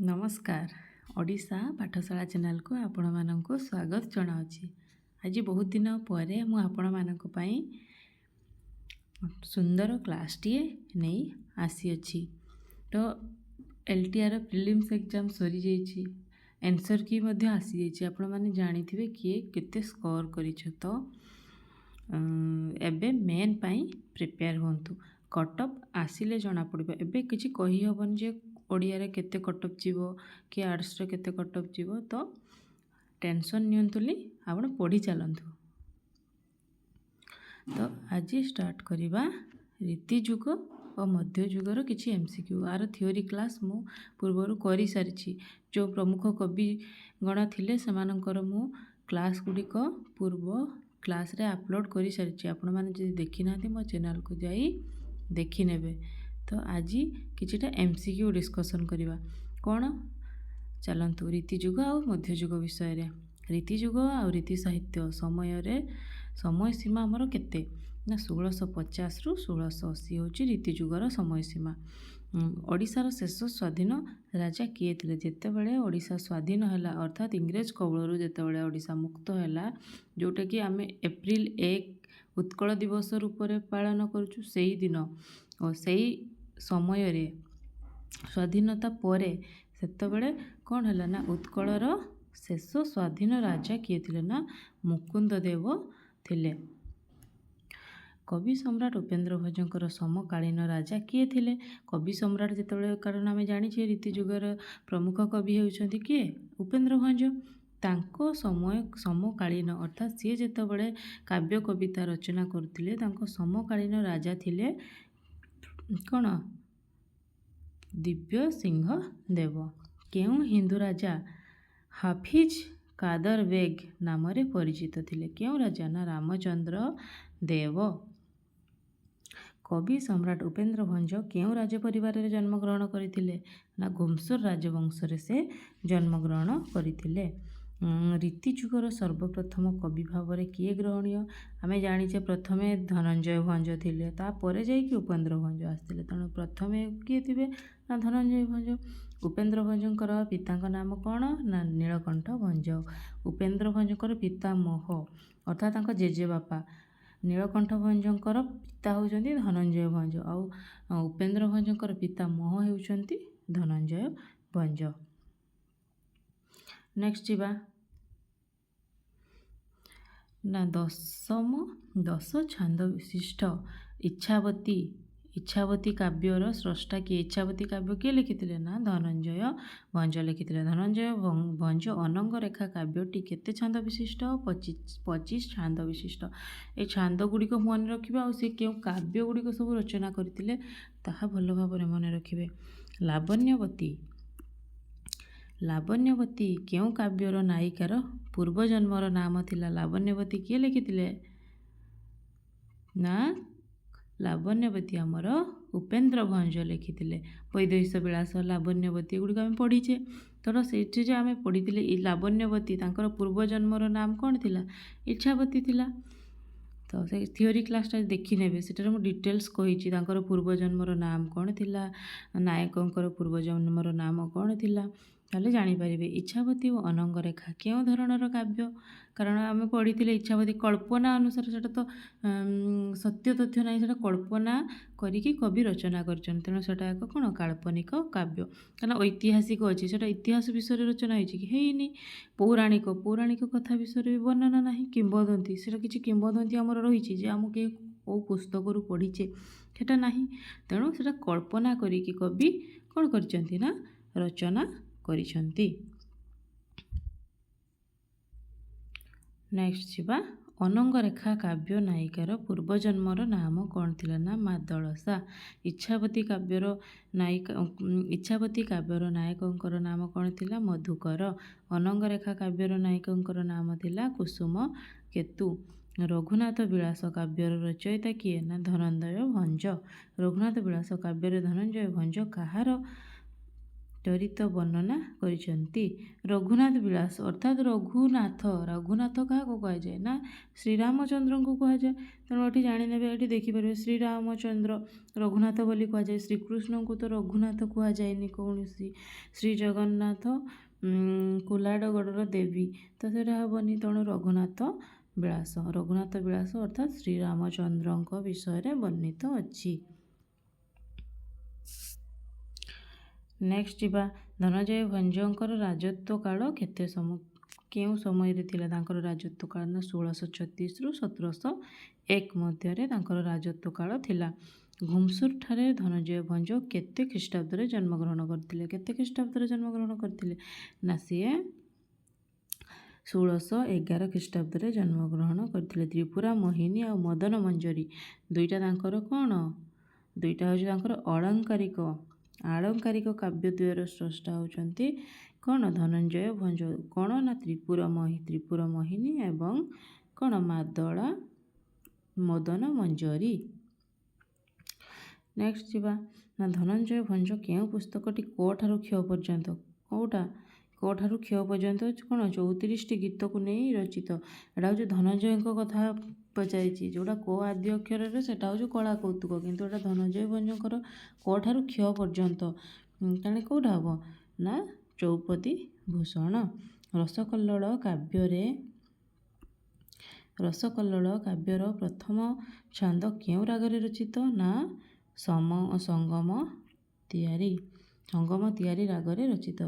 नमस्कार। ओडिशा पाठशाला चैनल को आपण मानक स्वागत जनावि। आज बहुत दिन पर मुझे आपण मानक पई सुंदर क्लास टी नहीं आसी अछि। तो एलटीआर प्रिलिम्स एग्जाम सरी जाइए, आंसर की मध्य आसी जाइए। आपण माने जानी थे किए केते स्कोर करिछ। तो एबे मेन पाई प्रिपेयर होंतु। कटअप आसिले जना पड़िबो। एबे किछि कहि हबन जे ओडिया रे केते कटअप जीवो कि आर्ट्स रे केते कटअप जीवो। तो टेंशन नियंतुली आपण पढ़ी चलंतु। तो आज स्टार्ट करिबा रीतिजुग और मध्ययुगर किछि एमसीक्यू। आर थियोरी क्लास मु पूर्वरु करि सारिछि। जो प्रमुख कवि गण थिले सेमानकर मु क्लास गुडी को पूर्व क्लास रे अपलोड करि सारिछि। आपण माने जे देखि नाथि मो चैनल को जाई देखि नेबे। तो आज किछिटा एमसीक्यू डिस्कशन करिबा। कोन चलंतु रीतिजुग और मध्ययुग विषय रे। रीतिजुग और रीति साहित्य समय सीमा हमर केते ना 1650 रु 1680 होची रीतिजुगर समय सीमा। ओडिशार शेष स्वाधीन राजा किए थिले। जेतेबेले ओडिशा स्वाधीन हैला अर्थात इंग्रेज कबलरू जेतेबेले ओडिशा मुक्त हैला, जोटा कि आमे एप्रिल 1 उत्कल दिवस रूप में पालन करूछु। सेही दिन और सेही समय रे स्वाधीनता परे सेतेबेले कौन हैला ना उत्कलर शेष स्वाधीन राजा किए थिले ना मुकुंद देव थिले। कवि सम्राट उपेन्द्र भंजकर समकालीन राजा किए थिले। कवि सम्राट जेतेबेले कारण आमे जानिछे रीतिजुगर प्रमुख कवि हेउछन्ति किए उपेन्द्र भंज। तांको समय समकालीन अर्थात सी जेतेबेले काव्य कविता रचना करथिले तांको समकालीन राजा थिले कौन दिव्य सिंह देव। केउ हिंदू राजा हाफिज कादर बेग नाम रे परिचित थिले। केउ राजा ना रामचंद्र देव। कवि सम्राट उपेन्द्र भंज केउ राज परिवार रे जन्म ग्रहण करथिले ना घुमसुर राजवंश रे से जन्म ग्रहण करथिले। रीतिजुगर सर्वप्रथम कवि भाव रे किए ग्रहणीय आमे जानिचे। प्रथमे धनंजय भंज थिले, तापरे जाइकि उपेन्द्र भंज आस्थिले। तेणु प्रथमे किए थिबे ना धनंजय भंज। उपेन्द्र भंजकर पिताଙ୍କ नाम कौन ना नीलकंठ भंज। उपेन्द्र भंजकर पितामह अर्थात तांको जेजे बापा नीलकंठ भंजकर पिता होउछन्ति धनंजय भंज और उपेन्द्र भंजकर पितामह हेउछन्ति धनंजय भंज। नेक्स्ट जीवा ना दश छांद विशिष्ट इच्छावती काव्यर स्रष्टा किए। इच्छावती काव्य किए लिखिथिले ना धनंजय भंज लिखिथिले। धनंजय भंज अनंग रेखा काव्यटी केते छांद विशिष्ट 25 छांद विशिष्ट। ए छांद गुड़िक मन रखिबे और से केउ काव्य गुड़िक सब रचना करथिले ताहा भल भाबरे मन रखिबे। लावण्यवती केउ काव्यर नायिकार पूर्व जन्मर नाम थिला लावण्यवती किए लिखिथिले ना लावण्यवती आमर उपेन्द्र भंज लिखिथिले। वैदेही विलास लावण्यवती गुड़िक आम पढ़ीचे। तो सेठी जे आमे पढ़ीथिले लावण्यवती तांकर पूर्व जन्मर नाम कौन थिला इच्छावती थिला। तो से थियोरी क्लासटा देखि नेबे सेटार मु डिटेल्स कहिछि तांकर पूर्व जन्मर नाम कौन थिला, नायकंकर पूर्व जन्मर नाम कौन थिला ताले जानि परिबे। इच्छावती और अनंग रेखा केउ धरणर काव्य कारण आमे पढ़ीथिले इच्छावती कल्पना अनुसार सेटा तो सत्य तथ्य नाही, सेटा कल्पना करिकी कवि रचना करछन। तेणु सेटा एक कोन काल्पनिक काव्य कारण ऐतिहासिक अछि। सेटा इतिहास विषय रचना होइछि कि हेइनी। पौराणिक कथा विषय भी वर्णना नाही। किंबदंती सेटा किछि किंबदंती हमर रहिछि जे हम के ओ पुस्तकरू पढ़ीचे सेटा नाही। तेणु सेटा कल्पना करिकी कवि कोन करछन्ति ना रचना करिछन्ति। नेक्स्ट जीवा अनंग रेखा काव्य नायिकार पूर्व जन्मर नाम कौन थिला ना मादळसा। इच्छावती काव्यर नायकंकर नाम कौन थिला मधुकर। अनंग रेखा काव्यर नायकंकर नाम थिला कुसुम केतु। रघुनाथ विलास काव्यर रचयिता किए ना धनंजय भंज। रघुनाथ विलास काव्यर धनंजय भंज कहार ଚରିତ ବର୍ଣ୍ଣନା କରିଛନ୍ତି। ରଘୁନାଥ ବିଳାସ ଅର୍ଥାତ୍ ରଘୁନାଥ କାହାକୁ କୁହାଯାଏ ନା ଶ୍ରୀରାମଚନ୍ଦ୍ରଙ୍କୁ କୁହାଯାଏ। ତେଣୁ ଏଠି ଜାଣିନେବେ, ଏଠି ଦେଖିପାରିବେ ଶ୍ରୀରାମଚନ୍ଦ୍ର ରଘୁନାଥ ବୋଲି କୁହାଯାଏ। ଶ୍ରୀକୃଷ୍ଣଙ୍କୁ ତ ରଘୁନାଥ କୁହାଯାଏନି କୌଣସି। ଶ୍ରୀ ଜଗନ୍ନାଥ କୁଲାଡ଼ଗଡ଼ର ଦେବୀ, ତ ସେଇଟା ହେବନି। ତେଣୁ ରଘୁନାଥ ବିଳାସ ଅର୍ଥାତ୍ ଶ୍ରୀରାମଚନ୍ଦ୍ରଙ୍କ ବିଷୟରେ ବର୍ଣ୍ଣିତ ଅଛି। ନେକ୍ସଟ ଯିବା, ଧନଞ୍ଜୟ ଭଞ୍ଜଙ୍କର ରାଜତ୍ୱ କାଳ କେଉଁ ସମୟରେ ଥିଲା? ତାଙ୍କର ରାଜତ୍ୱ କାଳ ନା 1636ରୁ 1701 ମଧ୍ୟରେ ତାଙ୍କର ରାଜତ୍ୱ କାଳ ଥିଲା। ଘୁମସୁର ଠାରେ ଧନଞ୍ଜୟ ଭଞ୍ଜ କେତେ ଖ୍ରୀଷ୍ଟାବ୍ଦରେ ଜନ୍ମଗ୍ରହଣ କରିଥିଲେ? ନା ସିଏ 1611 ଖ୍ରୀଷ୍ଟାବ୍ଦରେ ଜନ୍ମଗ୍ରହଣ କରିଥିଲେ। ତ୍ରିପୁରା ମୋହିନୀ ଆଉ ମଦନ ମଞ୍ଜରୀ ଦୁଇଟା ତାଙ୍କର କ'ଣ? ଦୁଇଟା ହେଉଛି ତାଙ୍କର ଆଳଙ୍କାରିକ କାବ୍ୟ ଦ୍ୱୟର ସ୍ରଷ୍ଟା ହେଉଛନ୍ତି କ'ଣ? ଧନଞ୍ଜୟ ଭଞ୍ଜ। କ'ଣ ନା ତ୍ରିପୁର ମୋହିନୀ ଏବଂ କ'ଣ? ମଦନ ମଞ୍ଜରୀ। ନେକ୍ସଟ ଯିବା, ନା ଧନଞ୍ଜୟ ଭଞ୍ଜ କେଉଁ ପୁସ୍ତକଟି କ ଠାରୁ କ୍ଷ ପର୍ଯ୍ୟନ୍ତ? କ ଠାରୁ କ୍ଷ ପର୍ଯ୍ୟନ୍ତ କ'ଣ? 34ଟି ଗୀତକୁ ନେଇ ରଚିତ। ଏଇଟା ହେଉଛି ଧନଞ୍ଜୟଙ୍କ କଥା ପଚାରିଛି। ଯେଉଁଟା କ ଆଦ୍ୟ ଅକ୍ଷରରେ ସେଇଟା ହେଉଛି କଳା କୌତୁକ, କିନ୍ତୁ ଏଇଟା ଧନଞ୍ଜୟ ଭଞ୍ଜଙ୍କର କ ଠାରୁ କ୍ଷ ପର୍ଯ୍ୟନ୍ତ। ତାହେଲେ କେଉଁଟା ହେବ? ନା ଚୌପଦୀ ଭୂଷଣ। ରସକଲ୍ଲୋଳ କାବ୍ୟର ପ୍ରଥମ ଛାନ୍ଦ କେଉଁ ରାଗରେ ରଚିତ? ନା ସଙ୍ଗମ ତିଆରି ରାଗରେ ରଚିତ।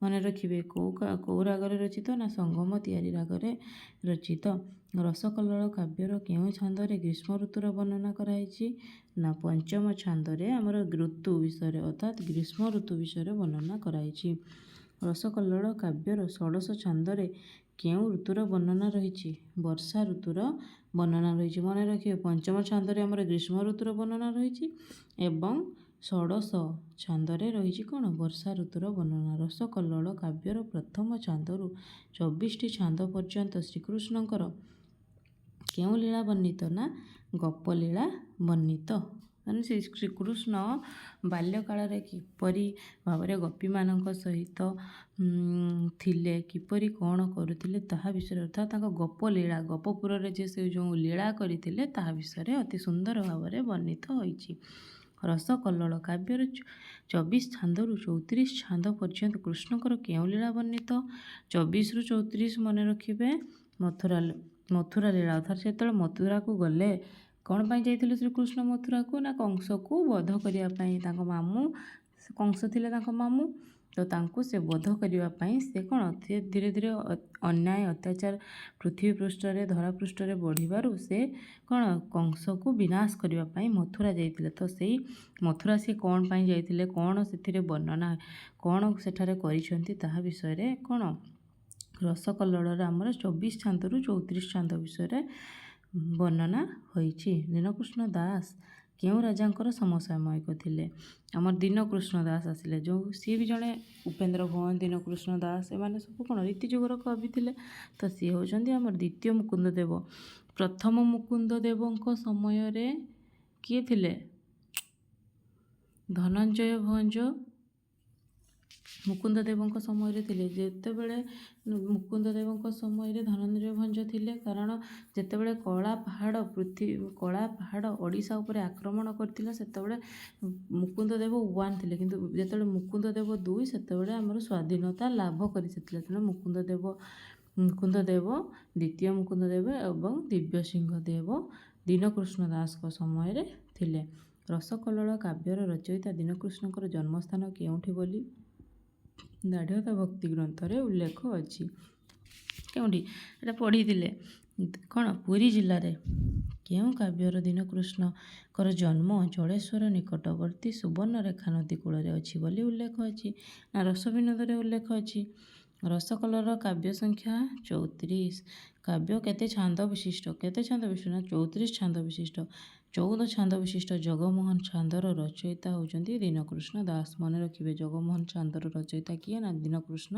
ମନେ ରଖିବେ, କେଉଁ ରାଗରେ ରଚିତ? ନା ସଙ୍ଗମ ତିଆରି ରାଗରେ ରଚିତ। ରସକଲ୍ଲୋଳ କାବ୍ୟର କେଉଁ ଛାନ୍ଦରେ ଗ୍ରୀଷ୍ମ ଋତୁର ବର୍ଣ୍ଣନା କରାଯାଇଛି? ନା ପଞ୍ଚମ ଛାନ୍ଦରେ ଆମର ଋତୁ ବିଷୟରେ ଅର୍ଥାତ୍ ଗ୍ରୀଷ୍ମ ଋତୁ ବିଷୟରେ ବର୍ଣ୍ଣନା କରାଯାଇଛି। ରସକଲ୍ଲୋଳ କାବ୍ୟର ଷୋଡ଼ଶ ଛାନ୍ଦରେ କେଉଁ ଋତୁର ବର୍ଣ୍ଣନା ରହିଛି? ବର୍ଷା ଋତୁର ବର୍ଣ୍ଣନା ରହିଛି। ମନେ ରଖିବେ, ପଞ୍ଚମ ଛାନ୍ଦରେ ଆମର ଗ୍ରୀଷ୍ମ ଋତୁର ବର୍ଣ୍ଣନା ରହିଛି ଏବଂ ଷୋଡ଼ଶ ଛାନ୍ଦରେ ରହିଛି କ'ଣ? ବର୍ଷା ଋତୁର ବର୍ଣ୍ଣନା। ରସକଲ୍ଲୋଳ କାବ୍ୟର ପ୍ରଥମ ଛାନ୍ଦରୁ 24ଟି ଛାନ୍ଦ ପର୍ଯ୍ୟନ୍ତ ଶ୍ରୀକୃଷ୍ଣଙ୍କର କେଉଁ ଲୀଳା ବର୍ଣ୍ଣିତ? ନା ଗପ ଲୀଳା ବର୍ଣ୍ଣିତ। ମାନେ ଶ୍ରୀକୃଷ୍ଣ ବାଲ୍ୟକାଳରେ କିପରି ଭାବରେ ଗୋପୀମାନଙ୍କ ସହିତ ଥିଲେ, କିପରି କ'ଣ କରୁଥିଲେ ତାହା ବିଷୟରେ, ଅର୍ଥାତ୍ ତାଙ୍କ ଗୋପପୁରରେ ସେ ଯେଉଁ ଲୀଳା କରିଥିଲେ ତାହା ବିଷୟରେ ଅତି ସୁନ୍ଦର ଭାବରେ ବର୍ଣ୍ଣିତ ହୋଇଛି। ରସକଲ୍ଲୋଳ କାବ୍ୟର 24 ଛାନ୍ଦରୁ 34 ଛାନ୍ଦ ପର୍ଯ୍ୟନ୍ତ କୃଷ୍ଣଙ୍କର କେଉଁ ଲୀଳା ବର୍ଣ୍ଣିତ? 24ରୁ 34 ମନେ ରଖିବେ ମଥୁରା ଲୀଳା। ଅର୍ଥାତ୍ ଯେତେବେଳେ ମଥୁରାକୁ ଗଲେ, କ'ଣ ପାଇଁ ଯାଇଥିଲେ ଶ୍ରୀକୃଷ୍ଣ ମଥୁରାକୁ? ନା କଂସକୁ ବଧ କରିବା ପାଇଁ। ତାଙ୍କ ମାମୁଁ କଂସ ଥିଲେ, ତାଙ୍କ ମାମୁଁ, ତ ତାଙ୍କୁ ସେ ବଧ କରିବା ପାଇଁ ସେ କ'ଣ? ସେ ଧୀରେ ଧୀରେ ଅନ୍ୟାୟ ଅତ୍ୟାଚାର ପୃଥିବୀ ପୃଷ୍ଠରେ ଧରାପୃଷ୍ଠରେ ବଢ଼ିବାରୁ ସେ କ'ଣ? କଂସକୁ ବିନାଶ କରିବା ପାଇଁ ମଥୁରା ଯାଇଥିଲେ। ତ ସେଇ ମଥୁରା ସେ କ'ଣ ପାଇଁ ଯାଇଥିଲେ, କ'ଣ ସେଥିରେ ବର୍ଣ୍ଣନା, କ'ଣ ସେଠାରେ କରିଛନ୍ତି ତାହା ବିଷୟରେ କ'ଣ? ରସକଲ୍ଲୋଳରେ ଆମର 24 ଛାନ୍ଦରୁ 34 ଛାନ୍ଦ ବିଷୟରେ ବର୍ଣ୍ଣନା ହୋଇଛି। ଦୀନକୃଷ୍ଣ ଦାସ କେଉଁ ରାଜାଙ୍କର ସମସାମୟିକ ଥିଲେ? ଆମର ଦୀନକୃଷ୍ଣ ଦାସ ଆସିଲେ, ସିଏ ବି ଜଣେ ଉପେନ୍ଦ୍ର ଭଞ୍ଜ, ଦୀନକୃଷ୍ଣ ଦାସ, ଏମାନେ ସବୁ କ'ଣ? ରୀତି ଯୁଗର କବି ଥିଲେ। ତ ସିଏ ହେଉଛନ୍ତି ଆମର ଦ୍ୱିତୀୟ ମୁକୁନ୍ଦ ଦେବ। ପ୍ରଥମ ମୁକୁନ୍ଦ ଦେବଙ୍କ ସମୟରେ କିଏ ଥିଲେ? ଧନଞ୍ଜୟ ଭଞ୍ଜ ମୁକୁନ୍ଦ ଦେବଙ୍କ ସମୟରେ ଥିଲେ। ଯେତେବେଳେ ମୁକୁନ୍ଦ ଦେବଙ୍କ ସମୟରେ ଧନଞ୍ଜୟ ଭଞ୍ଜ ଥିଲେ, କାରଣ ଯେତେବେଳେ କଳା ପାହାଡ଼ ଓଡ଼ିଶା ଉପରେ ଆକ୍ରମଣ କରିଥିଲା ସେତେବେଳେ ମୁକୁନ୍ଦ ଦେବ 1 ଥିଲେ, କିନ୍ତୁ ଯେତେବେଳେ ମୁକୁନ୍ଦ ଦେବ 2 ସେତେବେଳେ ଆମର ସ୍ୱାଧୀନତା ଲାଭ କରିସାରିଥିଲା। ତେଣୁ ମୁକୁନ୍ଦ ଦେବ ଦ୍ୱିତୀୟ ମୁକୁନ୍ଦ ଦେବ ଏବଂ ଦିବ୍ୟସିଂହ ଦେବ ଦୀନକୃଷ୍ଣ ଦାସଙ୍କ ସମୟରେ ଥିଲେ। ରସକଲ୍ଲୋଳ କାବ୍ୟର ରଚୟିତା ଦୀନକୃଷ୍ଣଙ୍କର ଜନ୍ମସ୍ଥାନ କେଉଁଠି ବୋଲି ଦାର୍ଢ଼୍ୟତା ଭକ୍ତି ଗ୍ରନ୍ଥରେ ଉଲ୍ଲେଖ ଅଛି। କେଉଁଠି? ଏଟା ପଢ଼ିଥିଲେ କ'ଣ? ପୁରୀ ଜିଲ୍ଲାରେ। କେଉଁ କାବ୍ୟର ଦୀନକୃଷ୍ଣଙ୍କର ଜନ୍ମ ଜଳେଶ୍ୱର ନିକଟବର୍ତ୍ତୀ ସୁବର୍ଣ୍ଣରେଖା ନଦୀ କୂଳରେ ଅଛି ବୋଲି ଉଲ୍ଲେଖ ଅଛି? ନା ରସବିନୋଦରେ ଉଲ୍ଲେଖ ଅଛି। ରସକଲ୍ଲୋଳ କାବ୍ୟ ସଂଖ୍ୟା 34। କାବ୍ୟ କେତେ ଛାନ୍ଦ ବିଶିଷ୍ଟ? ନା 34 ଛାନ୍ଦ ବିଶିଷ୍ଟ। 14 ଛାନ୍ଦ ବିଶିଷ୍ଟ ଜଗମୋହନ ଛାନ୍ଦର ରଚୟିତା ହେଉଛନ୍ତି ଦୀନକୃଷ୍ଣ ଦାସ। ମନେ ରଖିବେ, ଜଗମୋହନ ଛାନ୍ଦର ରଚୟିତା କିଏ? ନା ଦୀନକୃଷ୍ଣ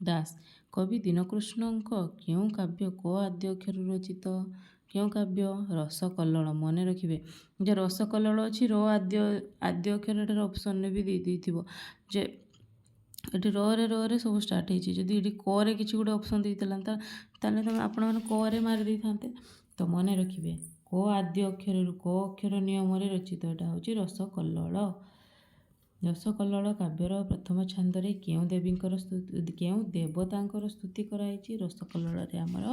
ଦାସ। କବି ଦୀନକୃଷ୍ଣଙ୍କ କେଉଁ କାବ୍ୟ କ ଆଦ୍ୟ ଅକ୍ଷରରୁ ରଚିତ? କେଉଁ କାବ୍ୟ? ରସକଲ୍ଲୋଳ। ମନେ ରଖିବେ, ଯେ ରସକଲ୍ଲୋଳ ଅଛି ର ଆଦ୍ୟ ଅକ୍ଷର, ଏଠାରେ ଅପସନ୍ରେ ବି ଦେଇଥିବ ଯେ ଏଠି ରରେ ସବୁ ଷ୍ଟାର୍ଟ ହେଇଛି। ଯଦି ଏଠି କରେ କିଛି ଗୋଟେ ଅପସନ୍ ଦେଇଥିଲା ତାହେଲେ ତମେ ଆପଣମାନେ କରେ ମାରି ଦେଇଥାନ୍ତେ। ତ ମନେ ରଖିବେ, କ ଆଦ୍ୟ ଅକ୍ଷରରୁ କ ଅକ୍ଷର ନିୟମରେ ରଚିତ। ଏଇଟା ହେଉଛି ରସକଲ୍ଲୋଳ। ରସକଲ୍ଲୋଳ କାବ୍ୟର ପ୍ରଥମ ଛାନ୍ଦରେ କେଉଁ ଦେବତାଙ୍କର ସ୍ତୁତି କରାଯାଇଛି? ରସକଲ୍ଲୋଳରେ ଆମର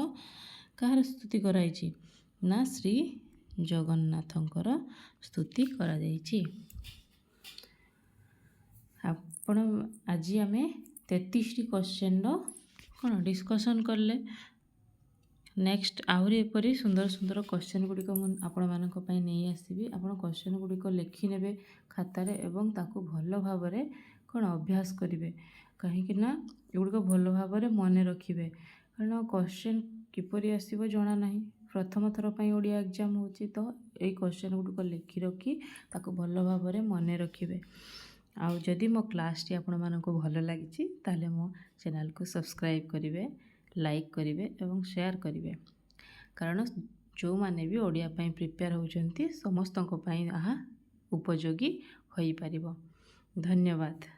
କାହାର ସ୍ତୁତି କରାଯାଇଛି? ନା ଶ୍ରୀ ଜଗନ୍ନାଥଙ୍କର ସ୍ତୁତି କରାଯାଇଛି। ଆପଣ ଆଜି ଆମେ 33ଟି କ୍ୱେଶ୍ଚନର କ'ଣ ଡିସ୍କସନ୍ କଲେ। ନେକ୍ସଟ ଆହୁରି ଏପରି ସୁନ୍ଦର ସୁନ୍ଦର କ୍ୱେଶ୍ଚନ ଗୁଡ଼ିକ ମୁଁ ଆପଣମାନଙ୍କ ପାଇଁ ନେଇ ଆସିବି। ଆପଣ କ୍ୱେଶ୍ଚନ ଗୁଡ଼ିକ ଲେଖିନେବେ ଖାତାରେ ଏବଂ ତାକୁ ଭଲ ଭାବରେ କ'ଣ ଅଭ୍ୟାସ କରିବେ। କାହିଁକି ନା ଏଗୁଡ଼ିକ ଭଲ ଭାବରେ ମନେ ରଖିବେ। କାରଣ କ୍ୱେଶ୍ଚନ କିପରି ଆସିବ ଜଣା ନାହିଁ। ପ୍ରଥମ ଥର ପାଇଁ ଓଡ଼ିଆ ଏକ୍ଜାମ୍ ହେଉଛି, ତ ଏଇ କ୍ୱେଶ୍ଚନ ଗୁଡ଼ିକ ଲେଖି ରଖି ତାକୁ ଭଲ ଭାବରେ ମନେ ରଖିବେ। ଆଉ ଯଦି ମୋ କ୍ଲାସ୍ଟି ଆପଣମାନଙ୍କୁ ଭଲ ଲାଗିଛି ତାହେଲେ ମୋ ଚ୍ୟାନେଲକୁ ସବସ୍କ୍ରାଇବ୍ କରିବେ, ଲାଇକ୍ କରିବେ ଏବଂ ସେୟାର କରିବେ। କାରଣ ଯେଉଁମାନେ ବି ଓଡ଼ିଆ ପାଇଁ ପ୍ରିପେୟାର ହେଉଛନ୍ତି ସମସ୍ତଙ୍କ ପାଇଁ ଏହା ଉପଯୋଗୀ ହୋଇପାରିବ। ଧନ୍ୟବାଦ।